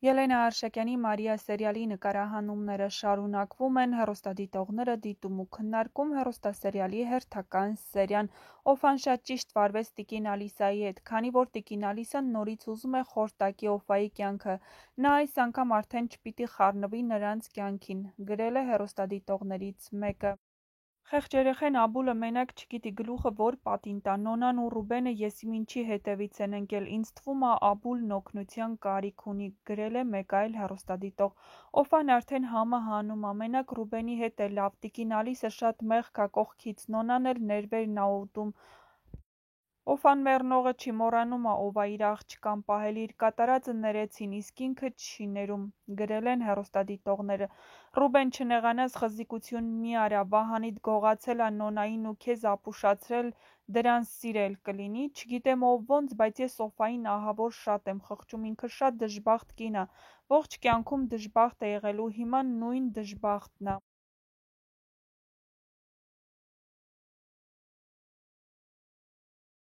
Ելենա Արշակյանի «Մարիա» սերիալի նկարահանումները շարունակվում են, հեռուստադիտողները դիտում ու քննարկում հեռուստասերիալի հերթական սերիան, Օֆան շատ ճիշտ վարվեց տիկին Ալիսայի հետ, քանի որ տիկին Ալիսան նորից ուզում է խորտակի Օֆայի կյանքը, նա այս անգամ արդեն չպիտի խառնվի նրանց կյանքին, գրել է հեռուստադիտողներից մեկը։ Խեղճ երեխեն Աբուլը մենակ չգիտի գլուխը որ պատին տա, Նոնան ու Ռուբենը եսիմինչի հետևից են ընկել, ինձ թվում ա Աբուլն օգնության կարիք ունի, գրել է մեկ այլ հեռուստադիտող։ Օֆան արդեն համը հանում ա, մենակ Ռուբենի հետ է լավ, տիկին Ալիսը շատ մեղք ա կողքից, Նոնան էլ ներվերն ա ուտում։ Օֆան մեռնողը չի մոռանում ա ով ա իր աղջկան պահել, իր կատարածը ներեցին, իսկ ինքը չի ներում, գրել են հեռուստադիտողները։ Ռուբեն չնեղանաս խզիկություն մի արա, Վահանիդ գողացել ա Նոնային ու քեզ ապուշացրել, դրան սիրել կլինի, չգիտեմ ով ոնց, բայց ես Օֆային ահավոր շատ եմ խղճում, ինքը շատ դժբախտ կին ա, ողջ կյանքում դժբախտ է եղել ու հիմա նույն դժբախտն ա։